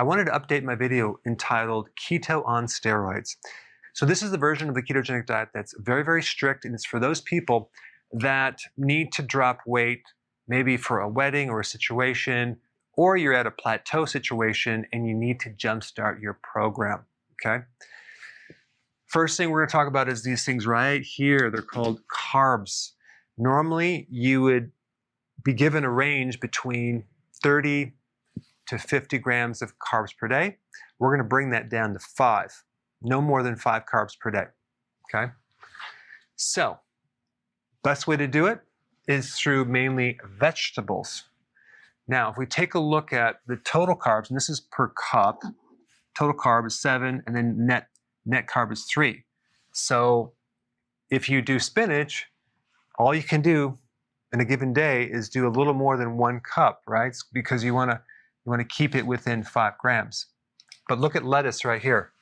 I wanted to update my video entitled Keto on Steroids. So this is the version of the ketogenic diet that's very, very strict, and it's for those people that need to drop weight, maybe for a wedding or a situation, or you're at a plateau situation and you need to jumpstart your program, okay? First thing we're gonna talk about is these things right here. They're called carbs. Normally, you would be given a range between 30 to 50 grams of carbs per day. We're gonna bring that down to 5. No more than 5 carbs per day, okay? So, best way to do it is through mainly vegetables. Now, if we take a look at the total carbs, and this is per cup, total carb is 7, and then net carb is 3. So, if you do spinach, all you can do in a given day is do a little more than 1 cup, right? Because you wanna keep it within 5 grams. But look at lettuce right here,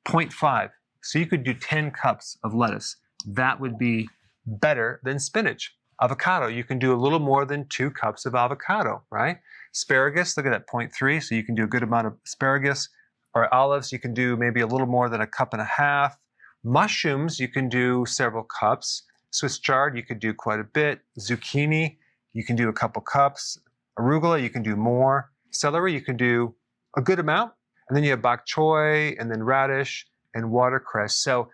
0.5. So you could do 10 cups of lettuce. That would be better than spinach. Avocado, you can do a little more than 2 cups of avocado, right? Asparagus, look at that, 0.3. So you can do a good amount of asparagus. Or olives, you can do maybe a little more than 1.5 cups. Mushrooms, you can do several cups. Swiss chard, you could do quite a bit. Zucchini, you can do a couple cups. Arugula, you can do more. Celery, you can do a good amount. And then you have bok choy, and then radish, and watercress. So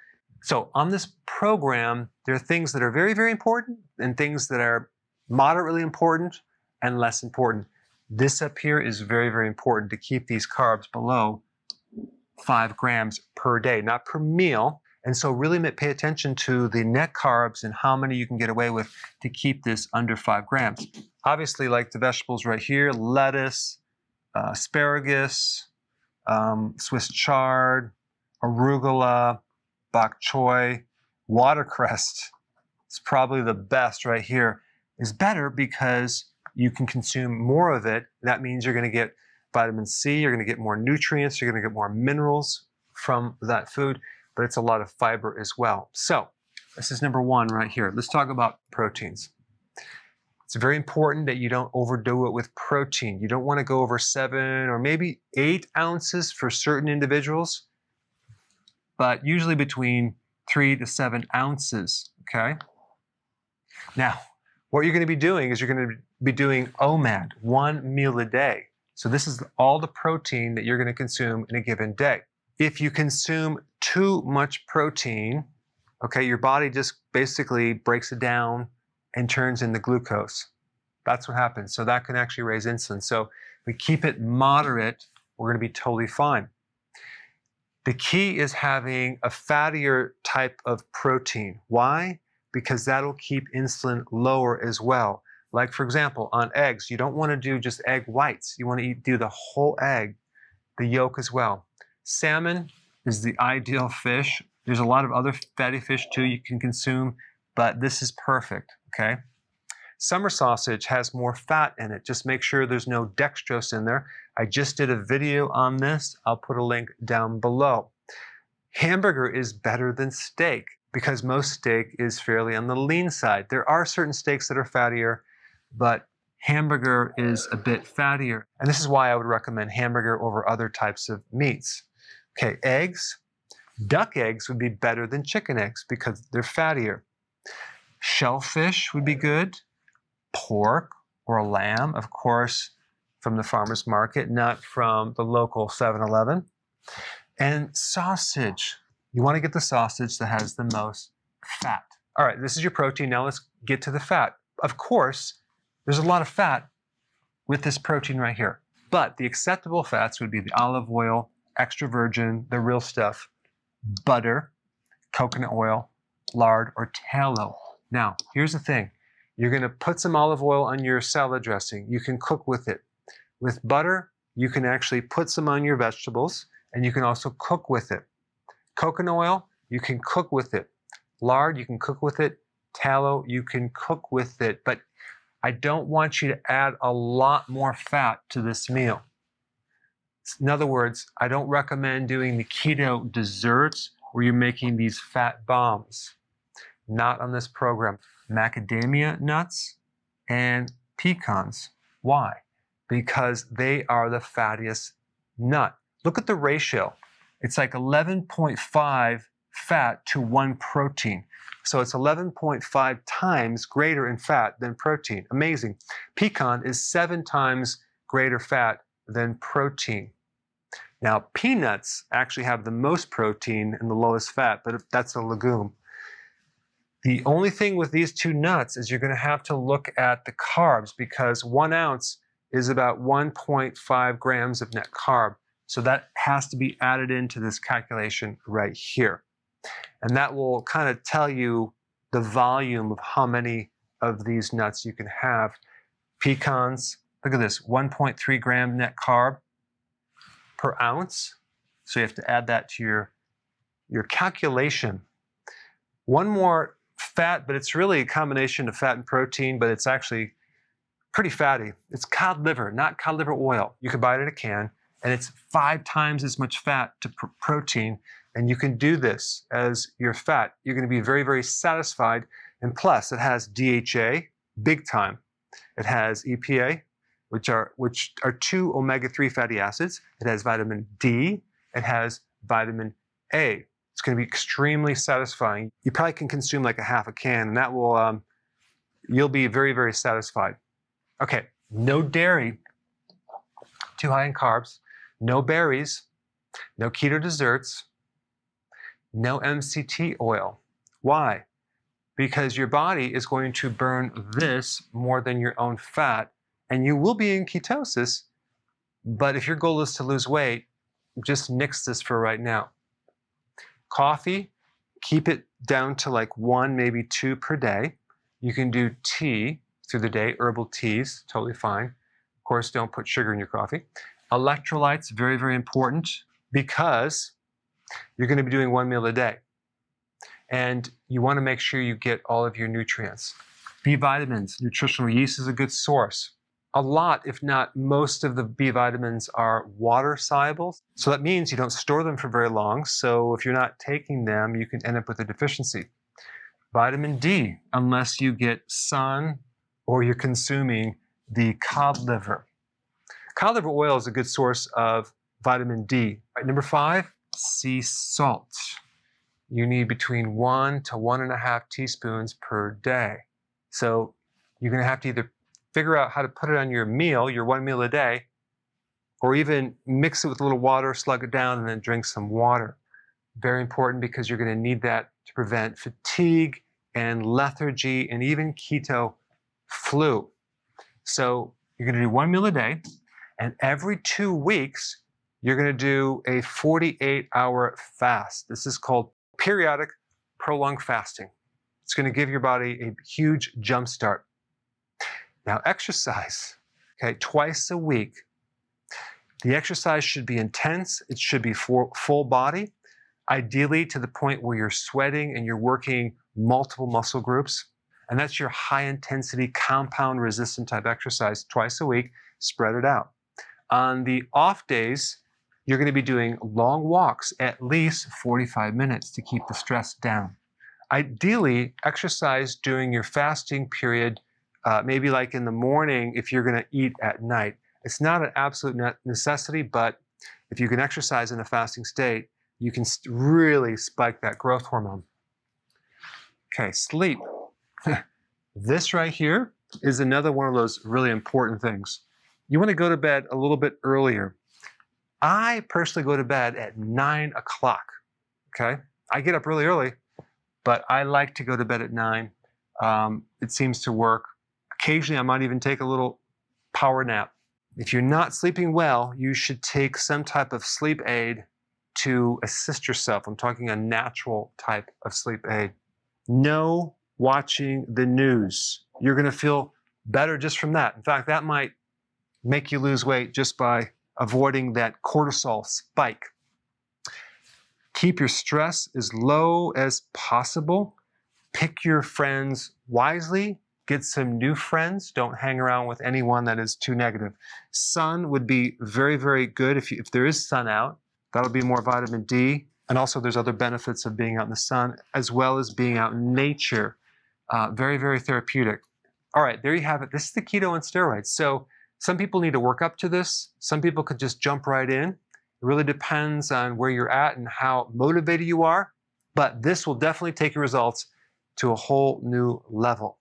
on this program, there are things that are very, very important, and things that are moderately important and less important. This up here is very, very important to keep these carbs below 5 grams per day, not per meal. And so really pay attention to the net carbs and how many you can get away with to keep this under 5 grams. Obviously, like the vegetables right here, lettuce, asparagus, Swiss chard, arugula, bok choy, watercress is probably the best right here. Is better because you can consume more of it. That means you're gonna get vitamin C, you're gonna get more nutrients, you're gonna get more minerals from that food, but it's a lot of fiber as well. So this is number 1 right here. Let's talk about proteins. It's very important that you don't overdo it with protein. You don't want to go over 7 or maybe 8 ounces for certain individuals, but usually between 3 to 7 ounces, okay? Now, what you're going to be doing is you're going to be doing OMAD, 1 meal a day. So this is all the protein that you're going to consume in a given day. If you consume too much protein, okay, your body just basically breaks it down and turns into glucose. That's what happens. So that can actually raise insulin. So if we keep it moderate, we're going to be totally fine. The key is having a fattier type of protein. Why? Because that'll keep insulin lower as well. Like, for example, on eggs, you don't want to do just egg whites. You want to do the whole egg, the yolk as well. Salmon is the ideal fish. There's a lot of other fatty fish too you can consume, but this is perfect, okay? Summer sausage has more fat in it. Just make sure there's no dextrose in there. I just did a video on this. I'll put a link down below. Hamburger is better than steak because most steak is fairly on the lean side. There are certain steaks that are fattier, but hamburger is a bit fattier. And this is why I would recommend hamburger over other types of meats. Okay, eggs. Duck eggs would be better than chicken eggs because they're fattier. Shellfish would be good. Pork or lamb, of course, from the farmer's market, not from the local 7-Eleven. And sausage. You want to get the sausage that has the most fat. All right, this is your protein. Now let's get to the fat. Of course, there's a lot of fat with this protein right here. But the acceptable fats would be the olive oil, extra virgin, the real stuff, butter, coconut oil, lard, or tallow. Now, here's the thing. You're going to put some olive oil on your salad dressing. You can cook with it. With butter, you can actually put some on your vegetables, and you can also cook with it. Coconut oil, you can cook with it. Lard, you can cook with it. Tallow, you can cook with it. But I don't want you to add a lot more fat to this meal. In other words, I don't recommend doing the keto desserts where you're making these fat bombs. Not on this program. Macadamia nuts and pecans. Why? Because they are the fattiest nut. Look at the ratio. It's like 11.5 fat to 1 protein. So it's 11.5 times greater in fat than protein. Amazing. Pecan is 7 times greater fat than protein. Now, peanuts actually have the most protein and the lowest fat, but that's a legume. The only thing with these two nuts is you're going to have to look at the carbs, because 1 ounce is about 1.5 grams of net carb. So that has to be added into this calculation right here. And that will kind of tell you the volume of how many of these nuts you can have. Pecans, look at this, 1.3 gram net carb per ounce. So you have to add that to your calculation. One more fat, but it's really a combination of fat and protein, but it's actually pretty fatty. It's cod liver, not cod liver oil. You can buy it in a can, and it's 5 times as much fat to protein. And you can do this as your fat. You're going to be very, very satisfied. And plus, it has DHA, big time. It has EPA, which are 2 omega-3 fatty acids. It has vitamin D. It has vitamin A. It's going to be extremely satisfying. You probably can consume like a half a can, and that will, you'll be very, very satisfied. Okay, no dairy, too high in carbs, no berries, no keto desserts, no MCT oil. Why? Because your body is going to burn this more than your own fat, and you will be in ketosis, but if your goal is to lose weight, just nix this for right now. Coffee, keep it down to like 1, maybe 2 per day. You can do tea through the day, herbal teas, totally fine. Of course, don't put sugar in your coffee. Electrolytes, very, very important, because you're going to be doing 1 meal a day. And you want to make sure you get all of your nutrients. B vitamins, nutritional yeast is a good source. A lot, if not most of the B vitamins are water soluble. So that means you don't store them for very long. So if you're not taking them, you can end up with a deficiency. Vitamin D, unless you get sun or you're consuming the cod liver. Cod liver oil is a good source of vitamin D. Right, number 5, sea salt. You need between 1 to 1.5 teaspoons per day. So you're going to have to either figure out how to put it on your meal, your 1 meal a day, or even mix it with a little water, slug it down, and then drink some water. Very important, because you're going to need that to prevent fatigue and lethargy and even keto flu. So you're going to do 1 meal a day, and every 2 weeks, you're going to do a 48-hour fast. This is called periodic prolonged fasting. It's going to give your body a huge jumpstart. Now, exercise, okay, twice a week. The exercise should be intense. It should be full body, ideally to the point where you're sweating and you're working multiple muscle groups. And that's your high intensity compound resistant type exercise twice a week. Spread it out. On the off days, you're going to be doing long walks, at least 45 minutes to keep the stress down. Ideally, exercise during your fasting period, maybe like in the morning if you're going to eat at night. It's not an absolute necessity, but if you can exercise in a fasting state, you can really spike that growth hormone. Okay, sleep. This right here is another one of those really important things. You want to go to bed a little bit earlier. I personally go to bed at 9 o'clock, okay? I get up really early, but I like to go to bed at 9. It seems to work. Occasionally, I might even take a little power nap. If you're not sleeping well, you should take some type of sleep aid to assist yourself. I'm talking a natural type of sleep aid. No watching the news. You're going to feel better just from that. In fact, that might make you lose weight just by avoiding that cortisol spike. Keep your stress as low as possible. Pick your friends wisely. Get some new friends. Don't hang around with anyone that is too negative. Sun would be very, very good if there is sun out. That'll be more vitamin D. And also there's other benefits of being out in the sun, as well as being out in nature. Very, very therapeutic. All right, there you have it. This is the keto on steroids. So some people need to work up to this. Some people could just jump right in. It really depends on where you're at and how motivated you are, but this will definitely take your results to a whole new level.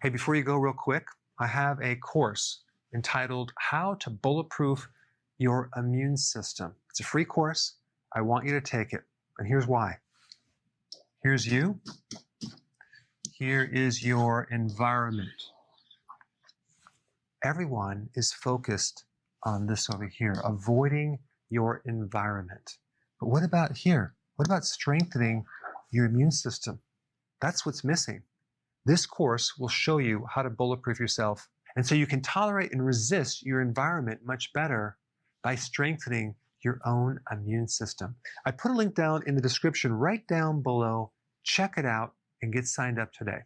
Hey, before you go real quick, I have a course entitled How to Bulletproof Your Immune System. It's a free course. I want you to take it, and here's why. Here's you. Here is your environment. Everyone is focused on this over here, avoiding your environment. But what about here? What about strengthening your immune system? That's what's missing. This course will show you how to bulletproof yourself, and so you can tolerate and resist your environment much better by strengthening your own immune system. I put a link down in the description right down below. Check it out and get signed up today.